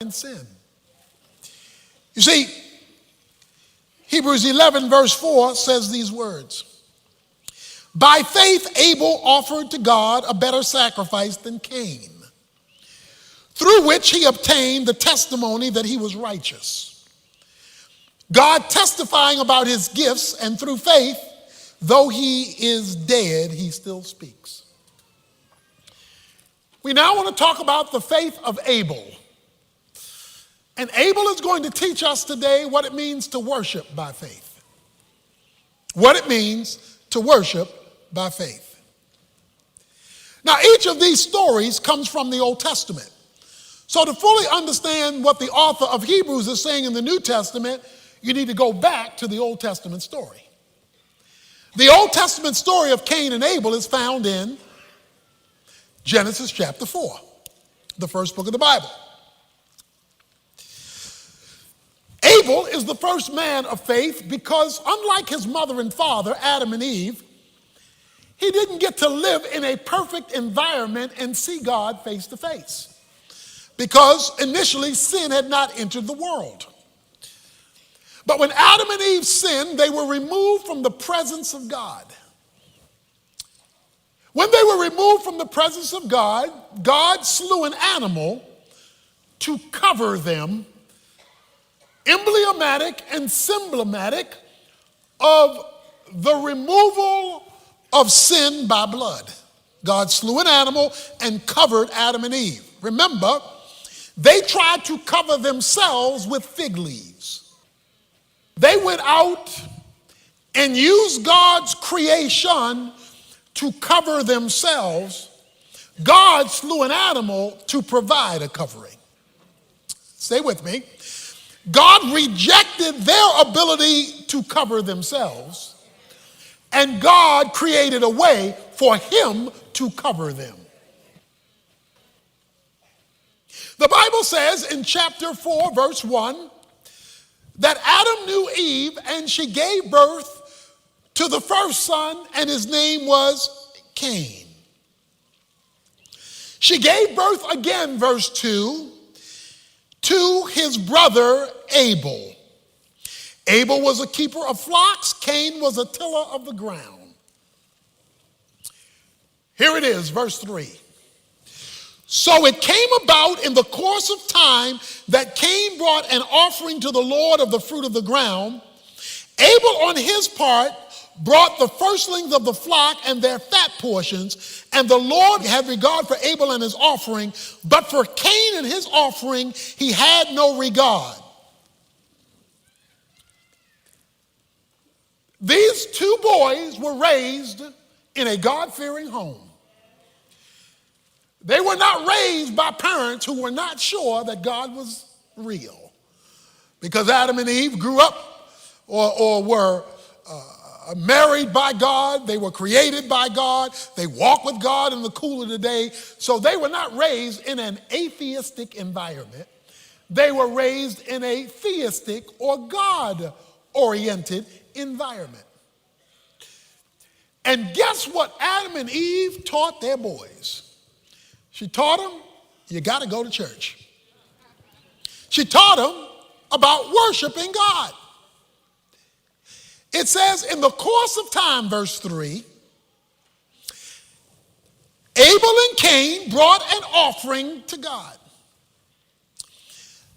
in sin. You see, Hebrews 11 verse 4 says these words. By faith, Abel offered to God a better sacrifice than Cain, through which he obtained the testimony that he was righteous. God testifying about his gifts, and through faith, though he is dead, he still speaks. We now want to talk about the faith of Abel. And Abel is going to teach us today what it means to worship by faith. What it means to worship by faith. Now, each of these stories comes from the Old Testament. So to fully understand what the author of Hebrews is saying in the New Testament, you need to go back to the Old Testament story. The Old Testament story of Cain and Abel is found in Genesis chapter 4, the first book of the Bible. Abel is the first man of faith because, unlike his mother and father, Adam and Eve, he didn't get to live in a perfect environment and see God face to face, because initially sin had not entered the world. But when Adam and Eve sinned, they were removed from the presence of God. When they were removed from the presence of God, God slew an animal to cover them, emblematic and symbolic of the removal of sin by blood. God slew an animal and covered Adam and Eve. Remember, they tried to cover themselves with fig leaves. They went out and used God's creation to cover themselves. God slew an animal to provide a covering. Stay with me. God rejected their ability to cover themselves, and God created a way for him to cover them. The Bible says in chapter 4, verse 1, that Adam knew Eve, and she gave birth to the first son, and his name was Cain. She gave birth again, verse 2, to his brother Abel. Abel was a keeper of flocks. Cain was a tiller of the ground. Here it is, verse 3. So it came about in the course of time that Cain brought an offering to the Lord of the fruit of the ground. Abel, on his part, brought the firstlings of the flock and their fat portions, and the Lord had regard for Abel and his offering, but for Cain and his offering he had no regard. These two boys were raised in a God-fearing home. They were not raised by parents who were not sure that God was real, because Adam and Eve grew up or were married by God. They were created by God. They walked with God in the cool of the day. So they were not raised in an atheistic environment. They were raised in a theistic or God-oriented environment. And guess what Adam and Eve taught their boys? She taught them, you got to go to church. She taught them about worshiping God. It says in the course of time, verse 3, Abel and Cain brought an offering to God.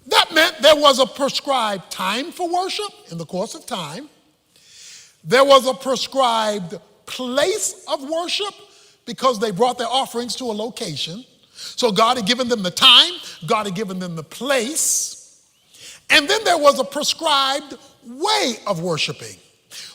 That meant there was a prescribed time for worship in the course of time. There was a prescribed place of worship because they brought their offerings to a location. So God had given them the time, God had given them the place, and then there was a prescribed way of worshiping.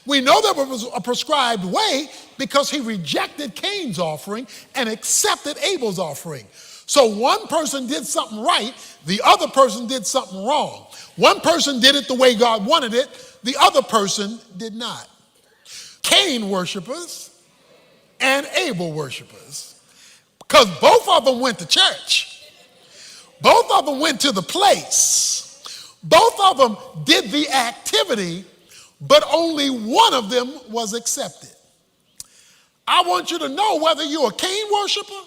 We know there was a prescribed way because he rejected Cain's offering and accepted Abel's offering. So one person did something right, the other person did something wrong. One person did it the way God wanted it, the other person did not. Cain worshipers and Abel worshipers, because both of them went to church. Both of them went to the place. Both of them did the activity, but only one of them was accepted. I want you to know, whether you're a Cain worshiper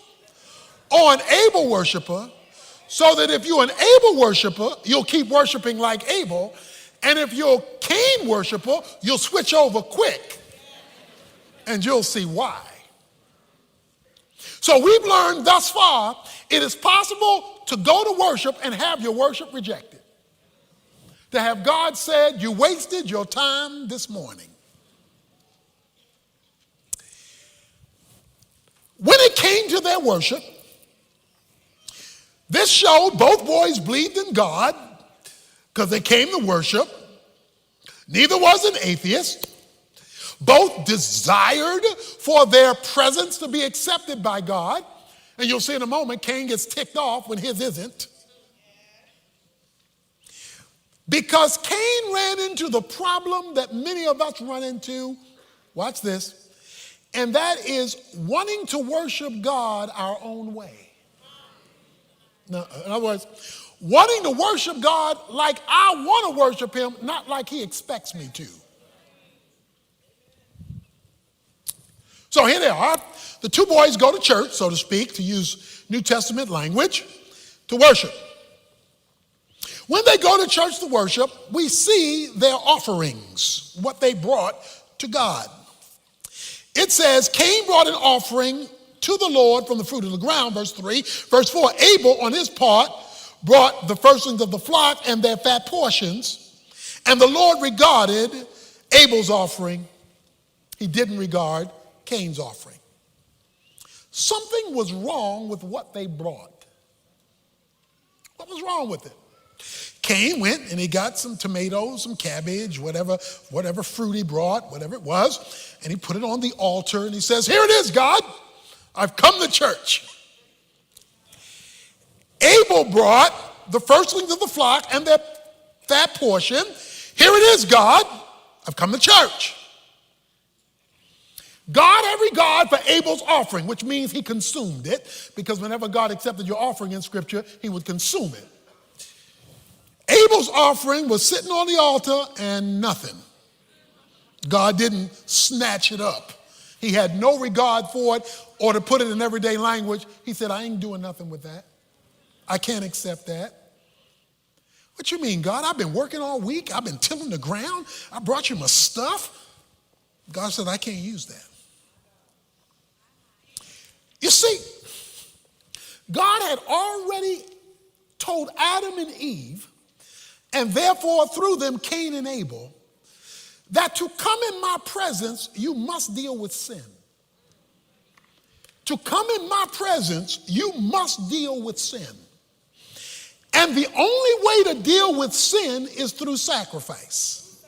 or an Abel worshiper, So that if you're an Abel worshiper, you'll keep worshiping like Abel. And if you're a Cain worshiper, you'll switch over quick. And you'll see why. So we've learned thus far, it is possible to go to worship and have your worship rejected. To have God said, you wasted your time this morning. When it came to their worship, this showed both boys believed in God because they came to worship. Neither was an atheist. Both desired for their presence to be accepted by God. And you'll see in a moment, Cain gets ticked off when his isn't. Because Cain ran into the problem that many of us run into, watch this, and that is wanting to worship God our own way. Now, in other words, wanting to worship God like I want to worship him, not like he expects me to. So here they are. The two boys go to church, so to speak, to use New Testament language, to worship. When they go to church to worship, we see their offerings, what they brought to God. It says, Cain brought an offering to the Lord from the fruit of the ground, verse 3. Verse 4, Abel, on his part, brought the firstlings of the flock and their fat portions. And the Lord regarded Abel's offering. He didn't regard Cain's offering. Something was wrong with what they brought. What was wrong with it? Cain went and he got some tomatoes, some cabbage, whatever fruit he brought, whatever it was, and he put it on the altar and he says, here it is, God, I've come to church. Abel brought the firstlings of the flock and their fat portion. Here it is, God, I've come to church. God had regard for Abel's offering, which means he consumed it, because whenever God accepted your offering in Scripture, he would consume it. Abel's offering was sitting on the altar and nothing. God didn't snatch it up. He had no regard for it, or to put it in everyday language, he said, I ain't doing nothing with that. I can't accept that. What you mean, God? I've been working all week. I've been tilling the ground. I brought you my stuff. God said, I can't use that. You see, God had already told Adam and Eve, and therefore through them Cain and Abel, that to come in my presence, you must deal with sin. To come in my presence, you must deal with sin. And the only way to deal with sin is through sacrifice.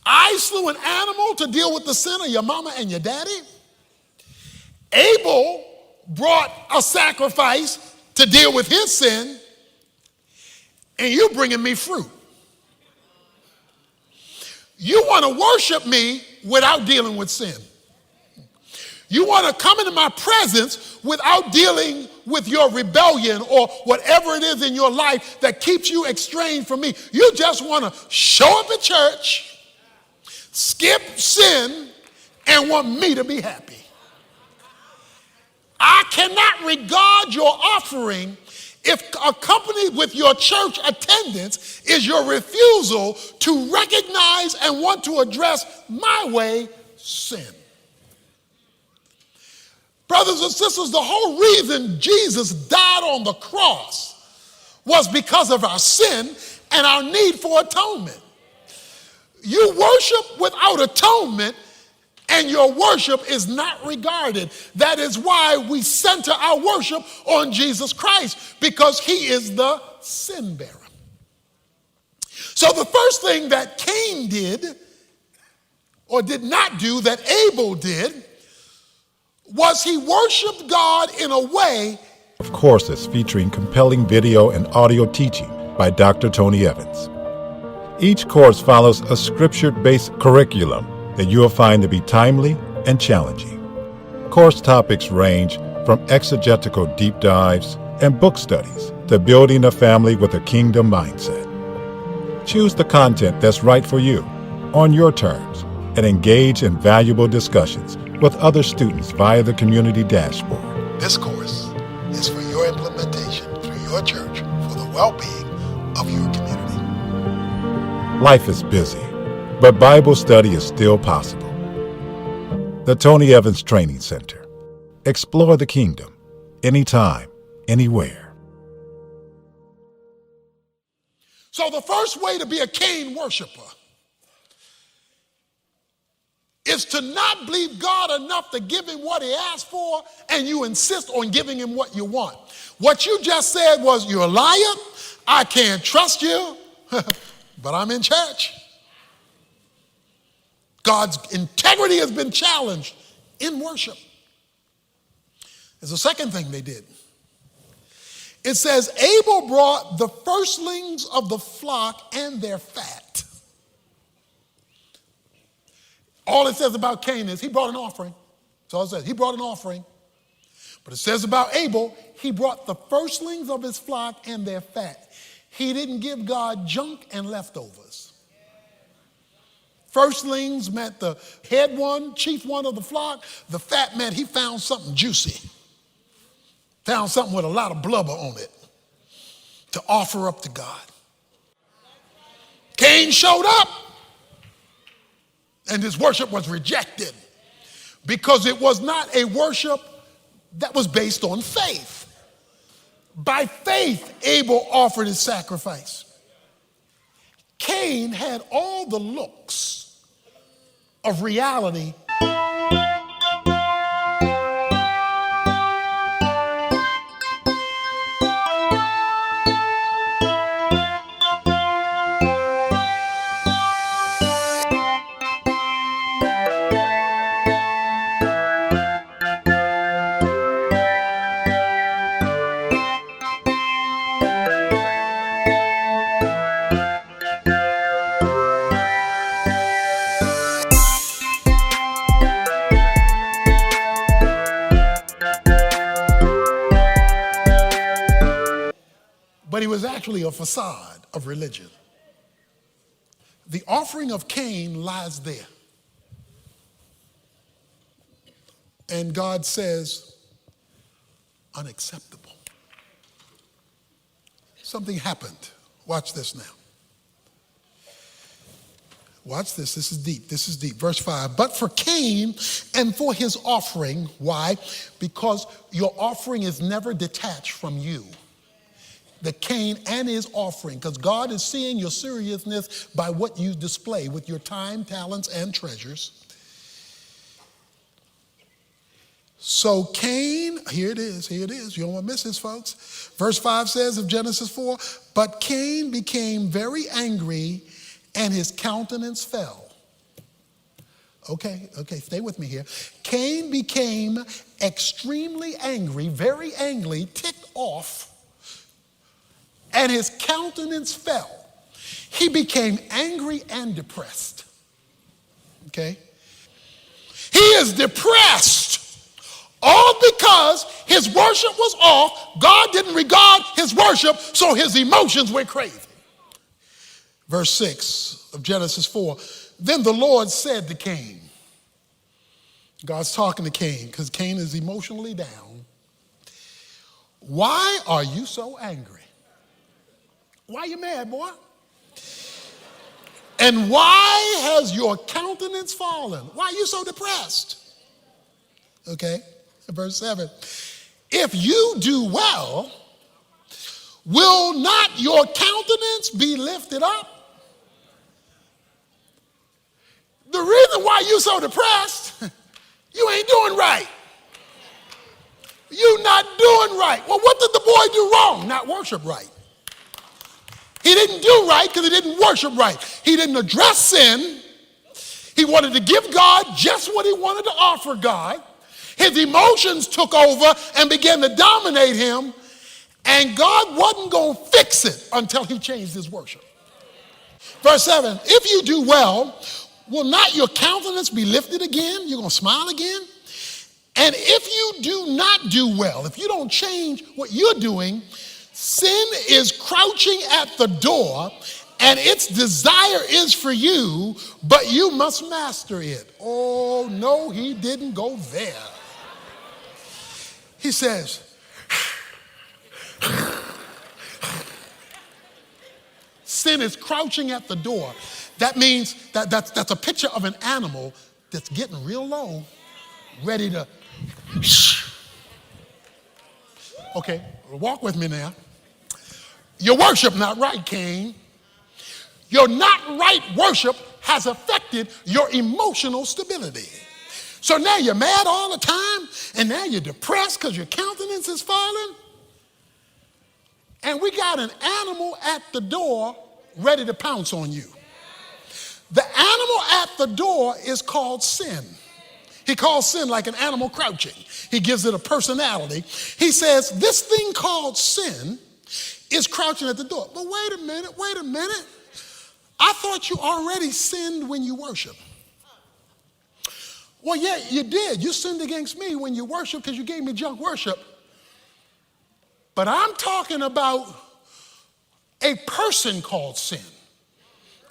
I slew an animal to deal with the sin of your mama and your daddy. Abel brought a sacrifice to deal with his sin, and you're bringing me fruit. You want to worship me without dealing with sin. You want to come into my presence without dealing with your rebellion or whatever it is in your life that keeps you estranged from me. You just want to show up at church, skip sin, and want me to be happy. I cannot regard your offering if accompanied with your church attendance is your refusal to recognize and want to address my way, sin. Brothers and sisters, the whole reason Jesus died on the cross was because of our sin and our need for atonement. You worship without atonement, and your worship is not regarded. That is why we center our worship on Jesus Christ, because he is the sin bearer. So the first thing that Cain did, or did not do, that Abel did, was he worshiped God in a way. Of courses featuring compelling video and audio teaching by Dr. Tony Evans. Each course follows a scripture-based curriculum that you will find to be timely and challenging. Course topics range from exegetical deep dives and book studies to building a family with a kingdom mindset. Choose the content that's right for you, on your terms, and engage in valuable discussions with other students via the community dashboard. This course is for your implementation. well-being of your community. Life is busy, but Bible study is still possible. The Tony Evans Training Center. Explore the kingdom, anytime, anywhere. So the first way to be a Cain worshiper is to not believe God enough to give him what he asked for, and you insist on giving him what you want. What you just said was, you're a liar, I can't trust you, but I'm in church. God's integrity has been challenged in worship. There's a second thing they did. It says, Abel brought the firstlings of the flock and their fat. All it says about Cain is he brought an offering. That's all it says. He brought an offering. But it says about Abel, he brought the firstlings of his flock and their fat. He didn't give God junk and leftovers. Firstlings meant the head one, chief one of the flock. The fat meant he found something juicy. Found something with a lot of blubber on it to offer up to God. Cain showed up, and his worship was rejected because it was not a worship that was based on faith. By faith, Abel offered his sacrifice. Cain had all the looks of reality. But he was actually a facade of religion. The offering of Cain lies there. And God says, unacceptable. Something happened. Watch this now. Watch this. This is deep. This is deep. Verse 5. But for Cain and for his offering, why? Because your offering is never detached from you. The Cain and his offering, because God is seeing your seriousness by what you display with your time, talents, and treasures. So Cain, here it is, you don't want to miss this, folks. Verse 5 says of Genesis 4, but Cain became very angry and his countenance fell. Okay, stay with me here. Cain became extremely angry, very angry, ticked off, and his countenance fell. He became angry and depressed. Okay? He is depressed, all because his worship was off. God didn't regard his worship, so his emotions went crazy. Verse 6 of Genesis 4, then the Lord said to Cain, God's talking to Cain because Cain is emotionally down. Why are you so angry? Why are you mad, boy? And why has your countenance fallen? Why are you so depressed? Okay, verse 7. If you do well, will not your countenance be lifted up? The reason why you're so depressed, you ain't doing right. You're not doing right. Well, what did the boy do wrong? Not worship right. He didn't do right because he didn't worship right. He didn't address sin. He wanted to give God just what he wanted to offer God. His emotions took over and began to dominate him. And God wasn't going to fix it until he changed his worship. Verse 7, if you do well, will not your countenance be lifted again? You're going to smile again? And if you do not do well, if you don't change what you're doing, sin is crouching at the door, and its desire is for you, but you must master it. Oh, no, he didn't go there. He says, sin is crouching at the door. That means that's a picture of an animal that's getting real low, ready to. Okay, walk with me now. Your worship not right, Cain. Your not right worship has affected your emotional stability. So now you're mad all the time, and now you're depressed because your countenance is falling. And we got an animal at the door ready to pounce on you. The animal at the door is called sin. He calls sin like an animal crouching. He gives it a personality. He says, this thing called sin is crouching at the door. But wait a minute. I thought you already sinned when you worship. Well, yeah, you did. You sinned against me when you worship because you gave me junk worship. But I'm talking about a person called sin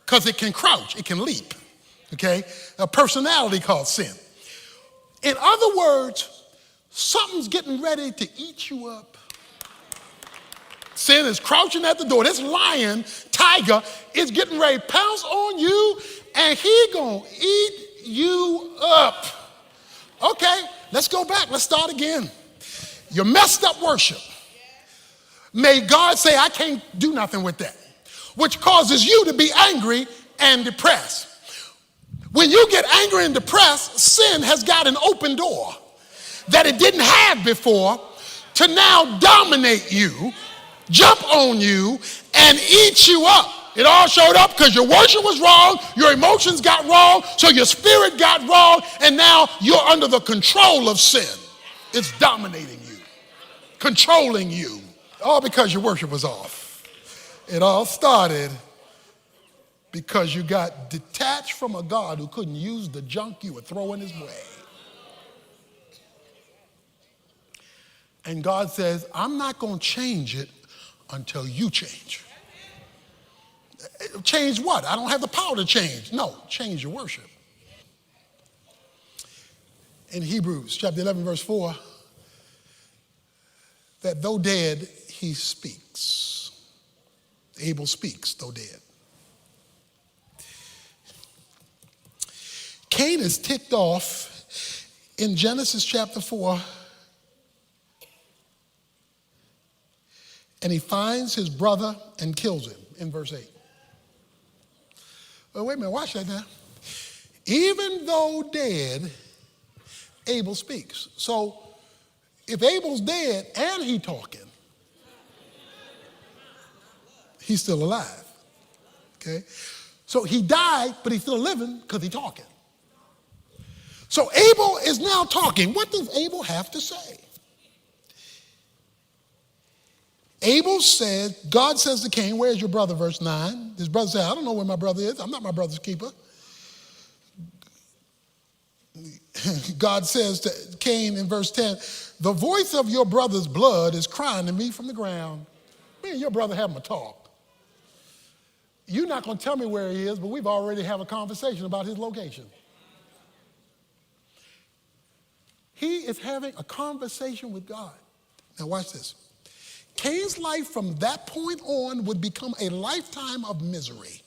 because it can crouch, it can leap, okay? A personality called sin. In other words, something's getting ready to eat you up. Sin is crouching at the door. This lion, tiger, is getting ready to pounce on you, and he gonna eat you up. Okay, let's go back. Let's start again. You messed up worship. May God say, I can't do nothing with that, which causes you to be angry and depressed. When you get angry and depressed, sin has got an open door that it didn't have before to now dominate you, jump on you, and eat you up. It all showed up because your worship was wrong, your emotions got wrong, so your spirit got wrong, and now you're under the control of sin. It's dominating you, controlling you, all because your worship was off. It all started because you got detached from a God who couldn't use the junk you were throwing his way. And God says, I'm not going to change it until you change. Change what? I don't have the power to change. No, change your worship. In Hebrews chapter 11, verse 4, that though dead, he speaks. Abel speaks, though dead. Cain is ticked off in Genesis chapter 4, and he finds his brother and kills him in verse 8. Well, wait a minute, watch that now. Even though dead, Abel speaks. So if Abel's dead and he talking, he's still alive. Okay? So he died, but he's still living because he's talking. So Abel is now talking. What does Abel have to say? Abel said, God says to Cain, where's your brother, verse 9? His brother said, I don't know where my brother is. I'm not my brother's keeper. God says to Cain in verse 10, the voice of your brother's blood is crying to me from the ground. Me and your brother having a talk. You're not going to tell me where he is, but we've already had a conversation about his location. He is having a conversation with God. Now watch this. Cain's life from that point on would become a lifetime of misery.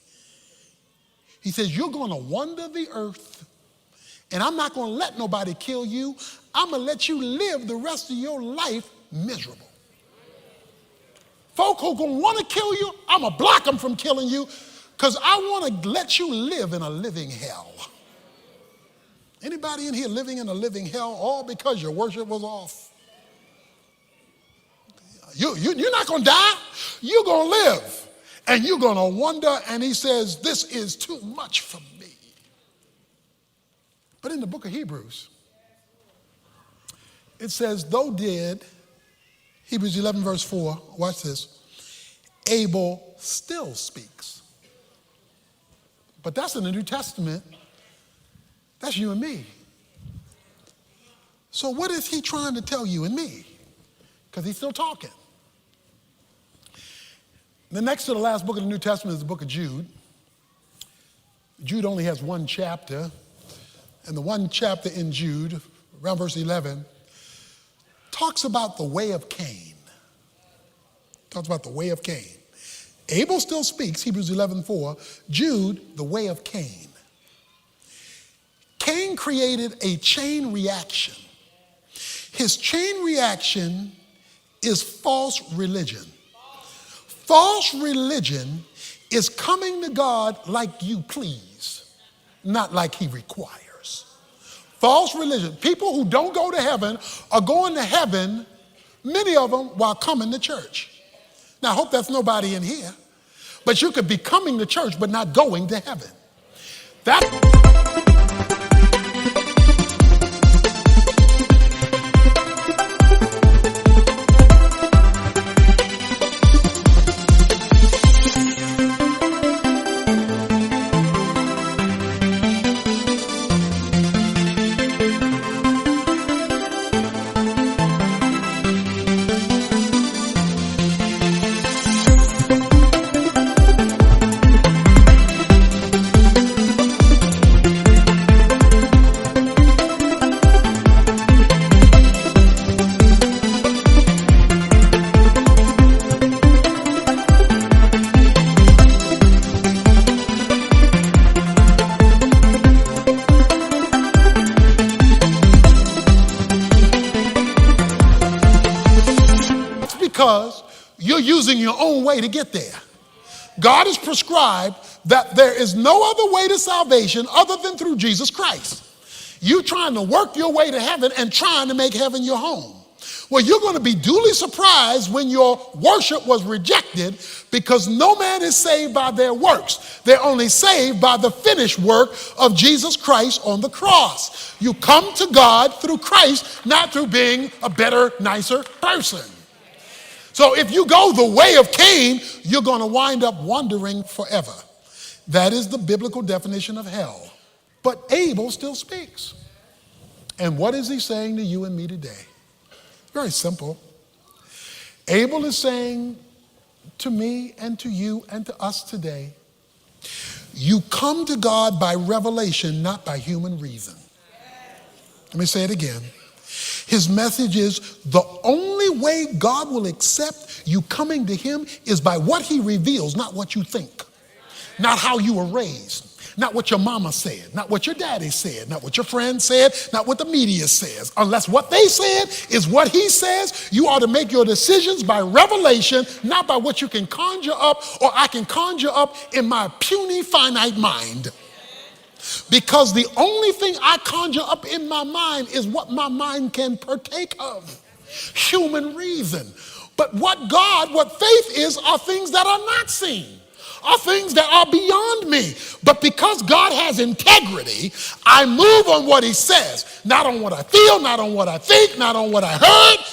He says, you're going to wander the earth, and I'm not going to let nobody kill you. I'm going to let you live the rest of your life miserable. Folk who are going to want to kill you, I'm going to block them from killing you because I want to let you live in a living hell. Anybody in here living in a living hell all because your worship was off? You're not going to die. You're going to live. And you're going to wonder. And he says, this is too much for me. But in the book of Hebrews, it says, though dead, Hebrews 11 verse 4, watch this, Abel still speaks. But that's in the New Testament. That's you and me. So what is he trying to tell you and me? Because he's still talking. The next to the last book of the New Testament is the book of Jude. Jude only has one chapter. And the one chapter in Jude, around verse 11, talks about the way of Cain. Talks about the way of Cain. Abel still speaks, Hebrews 11:4. Jude, the way of Cain. Cain created a chain reaction. His chain reaction is false religion. False religion is coming to God like you please, not like he requires. False religion. People who don't go to heaven are going to heaven, many of them, while coming to church. Now, I hope that's nobody in here, but you could be coming to church but not going to heaven. Because you're using your own way to get there. God has prescribed that there is no other way to salvation other than through Jesus Christ. You trying to work your way to heaven and trying to make heaven your home. Well, you're going to be duly surprised when your worship was rejected, because no man is saved by their works. They're only saved by the finished work of Jesus Christ on the cross. You come to God through Christ, not through being a better, nicer person. So if you go the way of Cain, you're going to wind up wandering forever. That is the biblical definition of hell. But Abel still speaks. And what is he saying to you and me today? Very simple. Abel is saying to me and to you and to us today, you come to God by revelation, not by human reason. Let me say it again. His message is the only way God will accept you coming to him is by what he reveals, not what you think, not how you were raised, not what your mama said, not what your daddy said, not what your friend said, not what the media says. Unless what they said is what he says, you ought to make your decisions by revelation, not by what you can conjure up or I can conjure up in my puny, finite mind. Because the only thing I conjure up in my mind is what my mind can partake of. Human reason. But what faith is, are things that are not seen, are things that are beyond me. But because God has integrity, I move on what he says, not on what I feel, not on what I think, not on what I heard,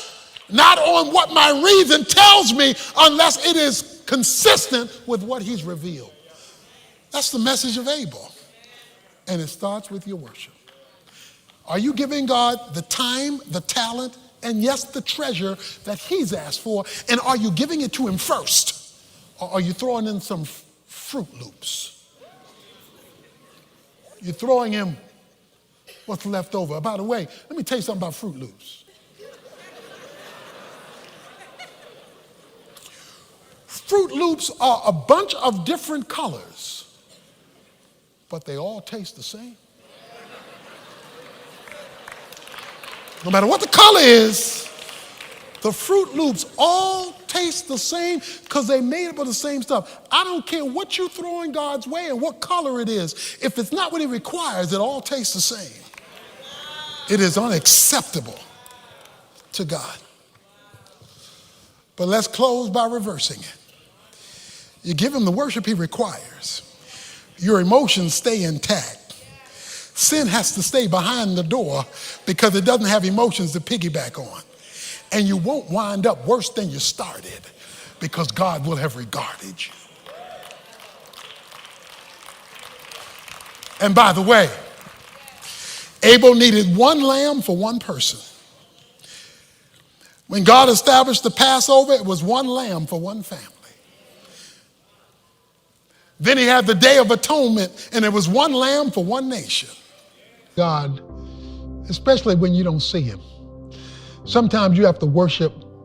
not on what my reason tells me, unless it is consistent with what he's revealed. That's the message of Abel. And it starts with your worship. Are you giving God the time, the talent, and yes, the treasure that he's asked for? And are you giving it to him first? Or are you throwing in some Fruit Loops? You're throwing him what's left over. By the way, let me tell you something about Fruit Loops. Fruit Loops are a bunch of different colors, but they all taste the same. No matter what the color is, the Fruit Loops all taste the same because they made up of the same stuff. I don't care what you throw in God's way and what color it is. If it's not what he requires, it all tastes the same. It is unacceptable to God. But let's close by reversing it. You give him the worship he requires. Your emotions stay intact. Sin has to stay behind the door because it doesn't have emotions to piggyback on. And you won't wind up worse than you started because God will have regarded you. And by the way, Abel needed one lamb for one person. When God established the Passover, it was one lamb for one family. Then he had the Day of Atonement, and it was one lamb for one nation. God, especially when you don't see him, sometimes you have to worship